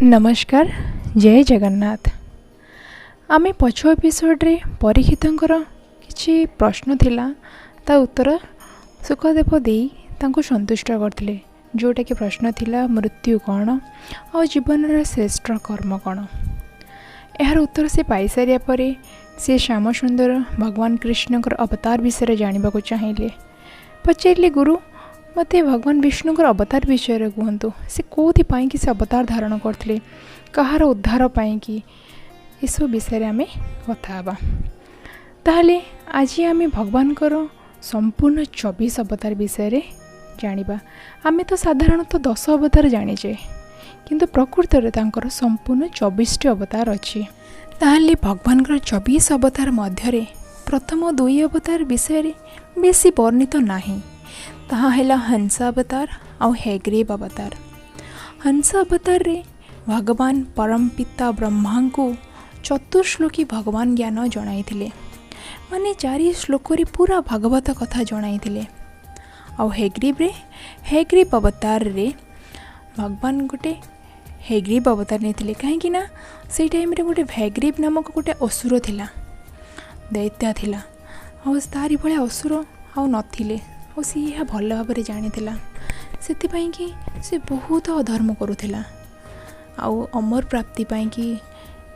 नमस्कार। जय जगन्नाथ। आमे पछ एपिसोड्रे परीक्षितंकर किछि प्रश्न थिला ता उत्तर सुखदेव देई तांको संतुष्ट करथिले। जोटा कि प्रश्न थिला मृत्यु कौन और जीवन श्रेष्ठ कर्म कौन। यार उत्तर से पाई सारिया परे से श्याम सुंदर भगवान कृष्णकर अवतार विषय जानवा को चाहिए। पचारे गुरु मते भगवान विष्णुकर अवतार विषय कहतु से कौथि कि से अवतार धारण करते कहार उद्धार कि यस विषय आम कथा ताहले आज आम भगवान संपूर्ण 24 अवतार विषय जानिबा। आमे तो साधारणतः 10 अवतार जानीचे किंतु प्रकृत में संपूर्ण 24 अवतार अच्छी। ताहले भगवान 24 अवतार मध्य प्रथम 2 अवतार विषय बेसी वर्णित नहीं। ताहा हैला हंस अवतार और हैग्रीव अवतार। हंस अवतार रे भगवान परमपिता ब्रह्मा को चतुर्श्लोकी भगवान ज्ञान जणाइथिले, माने 4 श्लोक रे पूरा भागवत कथा जणाइथिले। और हैग्रीव अवतार रे भगवान गोटे हैग्रीव अवतार नेथिले कहीं ना से टाइम रे गोटे हैग्रीव नामक गोटे असुर थिला, दैत्य थिला। और तारी भले असुर आउ नथिले और सी यह भल भाव जानी से कि बहुत अधर्म करुला। आउ अमर प्राप्ति पाई कि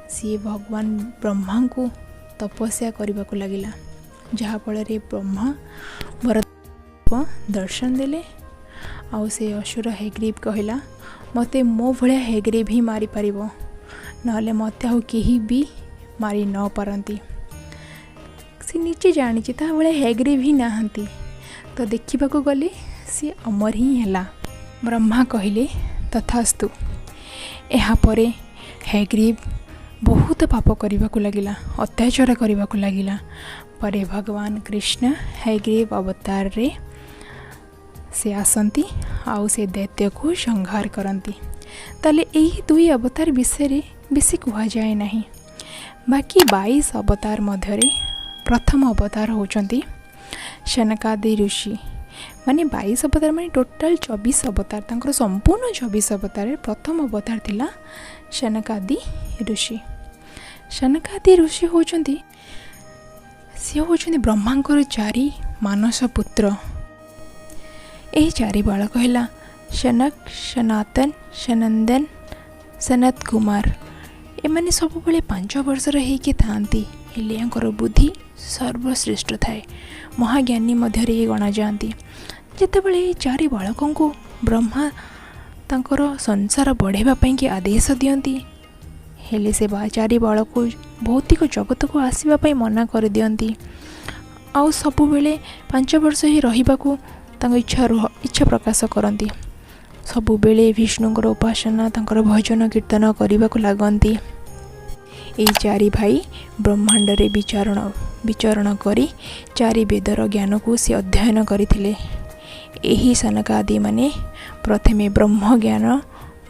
सी भगवान ब्रह्मा को तपस्या करने को लगिला, जहाँफल ब्रह्मा भरत दर्शन देले। आउ से असुर हैग्रीव कहला मते मो भलिया हैग्रीव ही मारी पारिबो, नहले मते आउ केही भी मारी न पारंती। से निजे जानी ता भलिया हैग्रीव ही नाहंती, तो देखा गले सी अमर ही है। ब्रह्मा कहले तथास्तु। यापर हैग्रीव बहुत पाप करने को लगिला, अत्याचार करने को लगिला। परे भगवान कृष्ण हैग्रीव अवतार रे से आसंती आउ से दैत्य को संहार करती। ताले यही 2 अवतार विषय बेसी कह जाए नहीं। बाकी 22 अवतार मध्य प्रथम अवतार होचंती शनकादि ऋषि, माने 22 अवतार माने टोटाल 24 अवतार। तांकर संपूर्ण 24 अवतार प्रथम अवतार थिला शनकादि ऋषि। शनकादि ऋषि होचंती से होचंती ब्रह्मांकर 4 मानस पुत्र। एही 4 बालक हैला शनक, सनातन, सनंदन, सनत कुमार। एमाने सब बेले 5 वर्षर होइके थांती, हेले यांकर बुद्धि सर्वश्रेष्ठ थाए, महाज्ञानी मध्य ये गणा जाती। जितेबाला ये 4 बालकों को ब्रह्मा तांकर संसार बढ़ावा कि आदेश दियंती, हेले से 4 बालक भौतिक जगत को आसवाई मना कर दियंती। आउ सबु बेले 5 वर्ष ही रहिबाकू तांको इच्छा प्रकाश करती। सबु बेले विष्णुଙ୍କର उपासना तांकर भजन कीर्तन करने को लगती। ये 4 भाई ब्रह्मांड रे विचरण करी 4 वेदर ज्ञान को सी अध्ययन करथिले। एही सनकादि माने प्रथमे ब्रह्म ज्ञान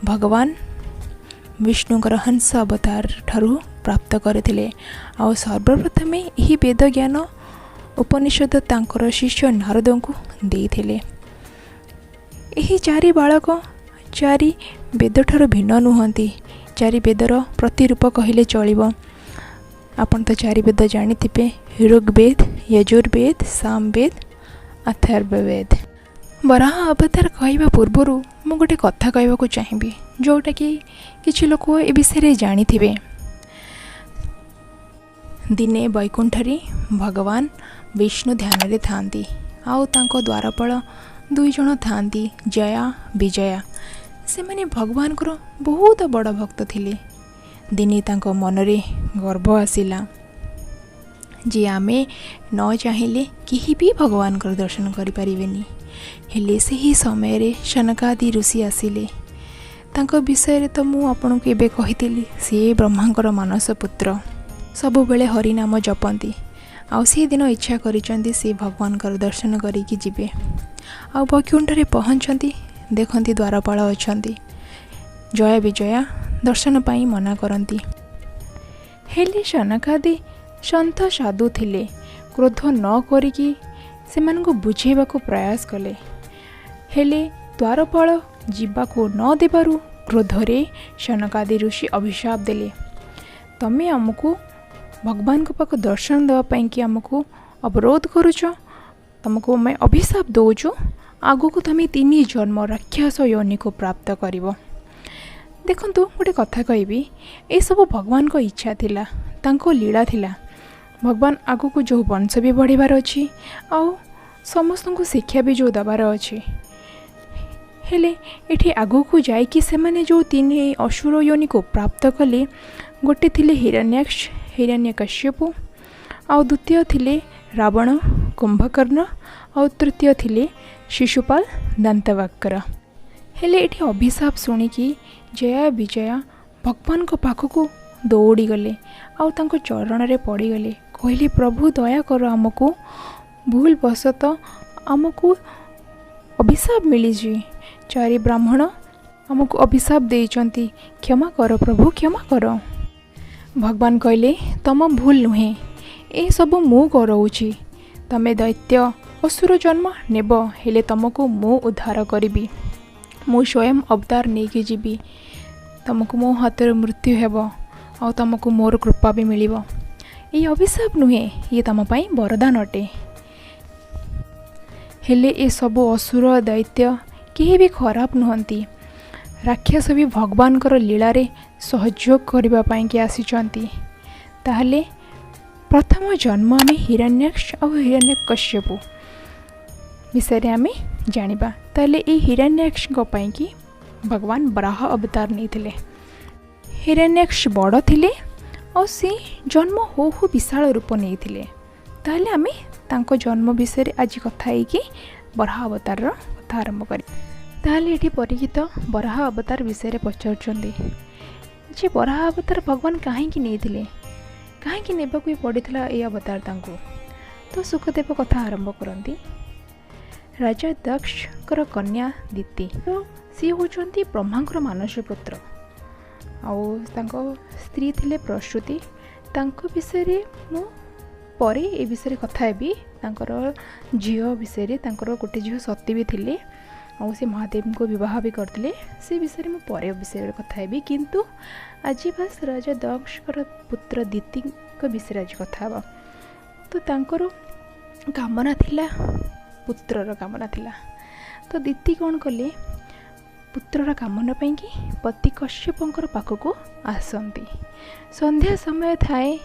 भगवान विष्णुकर हंस अवतार ठारू प्राप्त करथिले। आ सर्वप्रथमे एही वेद ज्ञान उपनिषद तांकर शिष्य नारद को देइथिले। एही 4 बालक 4 वेद ठारू भिन्न नुहंती। 4 वेदर प्रतिरूप कहले चलिबो। आपन तो 4 वेद जानिथिबे, ऋग्वेद, यजुर्वेद, सामवेद, अथर्ववेद। वराह अवतार कहवा पूर्वर मु गोटे कथा कहवाक चाहिए, जोटा कि किछि लोक ए विषय जानिथिबे। दिने वैकुंठरी भगवान विष्णु ध्यान रे थांती। आउ तांको द्वारपाल 2 जण थांती, जया विजया। से माने भगवान को बहुत बड़ भक्त थिले। दिने तांको मनरे गर्व आसिला जे आमे न चाहिए केही भी भगवान को दर्शन करि परिबेनी। हेले से ही समय रे शनकादि ऋषि आसिले। तांको विषय तो मु आपन को एबे कहितली, से ब्रह्मांकर मानस पुत्र, सबु बेले हरि नाम जपंती। आउ से दिन इच्छा करिचंती से भगवान को दर्शन करी कि जिबे। आउ वैकुंठ रे पहुंचंती, देखती द्वारपाल अछंती। जया विजया दर्शन पाई मना करती। हेले शनकादि सन्थ साधु थिले, क्रोध न करिकी सेमानंको बुझेबाको प्रयास कले। हेले द्वारपाल जीवाको न देबारु क्रोधरे शनकादि ऋषि अभिशाप देले, तमें आमको भगवान को पाक दर्शन देवाई कि आमको अवरोध करुच, तुमको मैं अभिशाप दौचु, आगु को तुम 3 जन्म राक्षस योनि को प्राप्त कर। देखु गोटे कथा कहबी, ये सब भगवान को इच्छा थिला, तांको लीला थिला। भगवान आगु को जो वंश भी बढ़िबार अच्छी, आउ समस्त को शिक्षा भी जो दबार अच्छी, हेले एठी आगु को जाइकी से माने जो 3 असुर योनि को प्राप्त कले, गोटे थिले हिरण्याक्ष हिरण्यकश्यप, आउ द्वितीय थिले रावण कुंभकर्ण, और तृतीय थिले शिशुपाल दांतवक्र। हेले एठी अभिशाप शुणिकी जया विजया भगवान को पाखक दौड़ी गले, आउ तांको चरण रे पड़ी गले, कहले प्रभु दया कर, आमको भूल बसत आमको अभिशाप मिली, 4 ब्राह्मण आमको अभिशाप देइचंती, क्षमा कर प्रभु क्षमा कर। भगवान कहले तम भूल नुहे, ए सब मु कराऊची, तमे दैत्य असुर जन्म नेब, हेले तुमको मु उद्धार करी, मु स्वयं अवतार नहीं जीवी, तुमको मो हाथ मृत्यु हेब, आ तुमको मोर कृपा भी मिलिब। ये अभिशाप नुहे, ये तुम पाई वरदान अटे। हेले ए सब असुर दैत्य केही भी खराब नुहंती, राक्षस भी भगवान कर लीलारे सहयोग करबा पाई कि आसीचंती। ताहले प्रथम जन्म आम हिरण्याक्ष और हिरण्यकश्यप विषय आम जानिबा। ताहले ए हिरण्याक्ष कि भगवान बराह अवतार नहीं थिले। हिरण्याक्ष बड़ थिले और सी जन्म हो विशाल रूप नहीं थिले। ताहले आम तांको जन्म विषय आज कथा कि बराह अवतार कथा आरंभ करी। ताहले एठी परिचित बराह अवतार विषय पचारुचंदी जे बराह अवतार भगवान कहीं नहीं थिले, कहीं नेबाकू पड़ता ये अवतार तांको। तो सुखदेव कथा आरंभ करती। राजा दक्षकर कन्या दिति, तो सी होचंती ब्रह्मांकर मानस पुत्र, आउ तांको स्त्री थिले प्रसूति। तांको विषय मु परे ए विषय कथा हेबी। तांकर झील विषय, तांकर गोटे झील सती भी थिले, आउ से महादेव को विवाह भी करते, से विषय में परे विषय कथा हेबी। किंतु आज बस राजा दक्षकर पुत्र दिति विषय आज कथा हेबा। तो तांकर कामना थिला, पुत्रर कामना थिला। तो दिति कौन कले, पुत्रर कामना पाई कि पति कश्यपंकर पाखक आसती। संध्या समय थाए,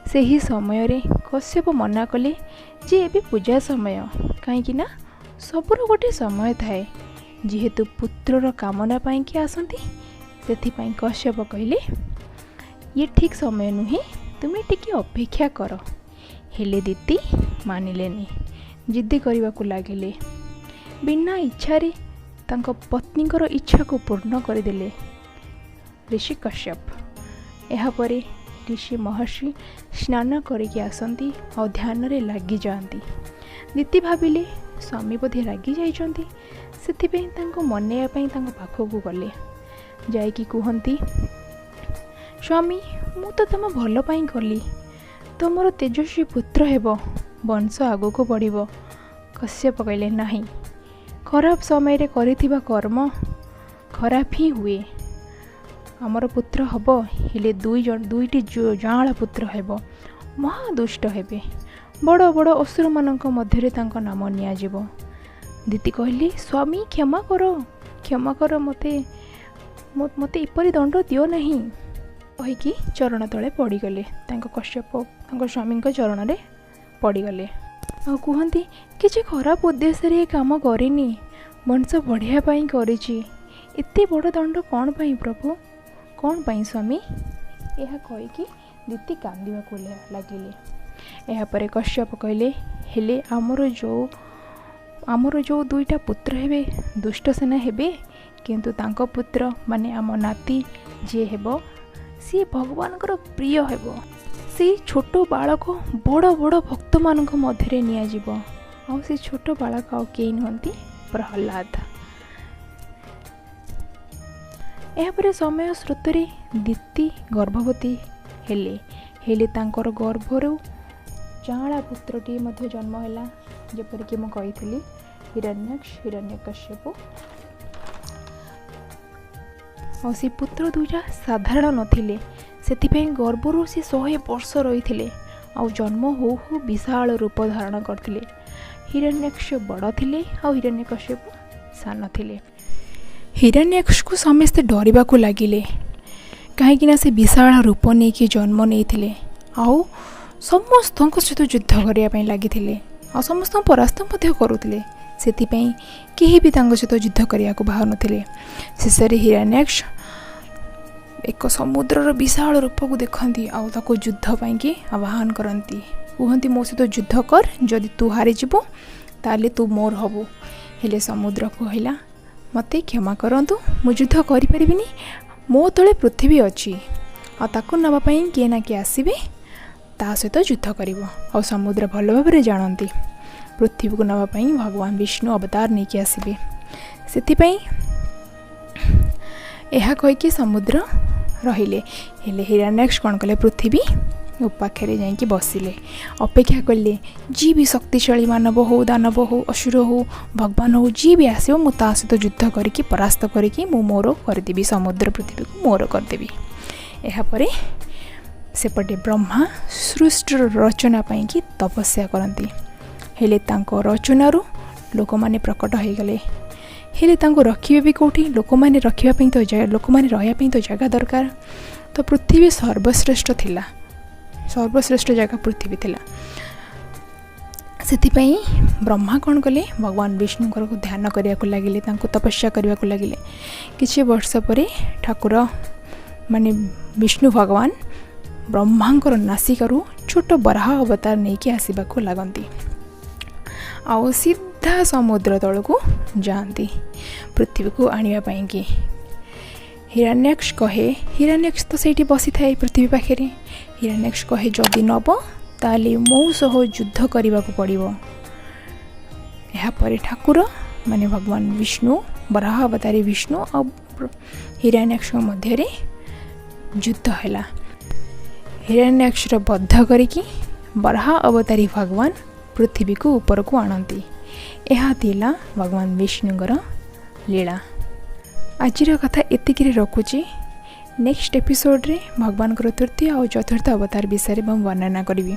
से ही समय रे कश्यप मना कले जे एबे पूजा समय, कहीं ना सबुर गोटे समय थाए, जेहेतु पुत्रर कामना पाई कि आसती, से कश्यप कहले ये ठीक समय नुहे, तुम्हें टिके अपेक्षा कर। हेले दिति मानिलेनी, जिद्दी करने को लगिले। बिना इच्छारे तांको पत्नीकर इच्छा को पूर्ण करदेले ऋषि कश्यप। यापर ऋषि महर्षि स्नान करके आसती और ध्यान रे लगी जाती। दिति भाविले स्वामी बोधे रागी जाइछंती, सेथिपई तांको मनेया पई तांको पाखकू गले। जाइकी कहती, स्वामी मु तो तुम भल पाई कली, तुमर तेजस्वी पुत्र हेब, वंश आगको बढ़िब। कश्यप कहले नहीं, खराब समय रे करिथिबा कर्म खराब ही हुए। आमर पुत्र हब, हेले दुईटी जाँला पुत्र हेब, महादुष्ट हेबे, बड़ बड़ असुर मानक मध्यरे तांको नाम नियाजिब। दिति कहली स्वामी क्षमा कर, मते इपरि दंड दियो नहीं, कहीकि चरण तले पड़गले। कश्यप स्वामी चरण रे पड़गले। आ कहती किसी खराब उद्देश्य रे काम करिनी, वंश बढ़िया पाई करिछि, एते बड़ दंड कौन पाई प्रभु, कौन पाई स्वामी? यह कहीकि दिति कांदिबाकू लागिले। यापर कश्यप कहले हेले आमर जो दुईटा पुत्र हेबे दुष्ट सेना हेबे, किंतु तांको पुत्र माने आम नाती जे हेबो सी भगवानकर प्रिय हेबो। से छोट बालक बड़ बड़ भक्त मानक मध्यरे नियाजिब। आ से छोट बालक आउ केही नहंती, प्रहलाद। यापर समय स्रोतरे दिति गर्भवती हेले तांकर गर्भरु जाँला पुत्रटी मध्य जन्म हैला, जेपरिक मु कहिथिली हिरण्याक्ष हिरण्यकश्यप। और से पुत्र दुईटा साधारण नथिले सेथिपई गर्भरू से 100 वर्ष रही आ जन्म हो हो विशाल रूप धारण करथिले। हिरण्यक्ष बड़ थिले आ हिरण्यकश्यप सान थिले। हिरण्यक्ष को समस्ते डरिबा को लागिले कहीं से विशाल रूप नहीं कि जन्म नहीं आउ समस्त सहित युद्ध करने लगी आ समस्त परास्त करुले से कहीं भी सहित युद्ध करने को बाहर नथिले। शेष हिरण्यक्ष एक समुद्रर विशाल रूप को देखती आउ युद्ध पाई आह्वान करती कहती मो सहित युद्ध कर जदि तू हारी जीवु ताले तू मोर हबु। हेले समुद्र कहला मते क्षमा करंतु मु युद्ध करि परिबिनी मो तले पृथ्वी अच्छी आकु नापाई किए ना किए आसबे ता सहित युद्ध करिवो। आ समुद्र भल भाव जानती पृथ्वी को नापाई भगवान विष्णु अवतार नहीं कि आसबे से यह कहीकि समुद्र रहिले। हेले हिरण्यक्ष कौन कले पृथ्वी पाखे जाइए बसिले अपेक्षा कले जी भी शक्तिशाली मानव हो दानव हो असुर हो भगवान हो जी भी आसो मु ता सहित युद्ध करके परास्त करके मु मोर करदेवी समुद्र पृथ्वी को मोर करदेवी। यापर सेपटे ब्रह्मा सृष्टिर रचना पाई कि तपस्या करती हेले तांको रचनारू लोक माने प्रकट हो गले। हेले तांको रखिबे भी कोठी लोक माने रखिबा तो लोक माने रहिबा तो जगह दरकार। तो पृथ्वी सर्वश्रेष्ठ थिला सर्वश्रेष्ठ जगह पृथ्वी थिला सेथिपई ब्रह्मा कौन कले भगवान विष्णु को ध्यान करने को लगिले तपस्या करने को लगिले। किछि वर्ष पर ठाकुर माने विष्णु भगवान ब्रह्मांकर नासिकारू छोट बराह अवतार नहीं कि आसवा को लगती आउ सीधा समुद्र तल को जाती पृथ्वी को आनिबा पई कि। हिरण्यक्ष कहे हिरण्यक्ष तो सेठी बसी थाए पृथ्वी पाखे। हिरण्यक्ष कहे जदि नब ताले मो सह युद्ध करने को पड़ो। यापर ठाकुर माने भगवान विष्णु बराह अवतारी विष्णु और हिरण्यक्ष मध्य युद्ध है। हिरण्यक्ष बद्ध करिकी बराह अवतारी भगवान पृथ्वी को ऊपर को आणती। यह थिला भगवान विष्णुଙ୍କର लीला। आजिर कथा एतिकी रखुची। नेक्स्ट एपिसोड रे भगवान तृतीय और चतुर्थ अवतार विषय में वर्णना करी।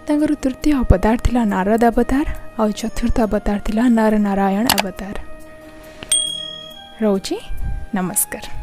तृतीय अवतार थिला नारद अवतार और चतुर्थ अवतार थिला नर नारायण अवतार। रोची नमस्कार।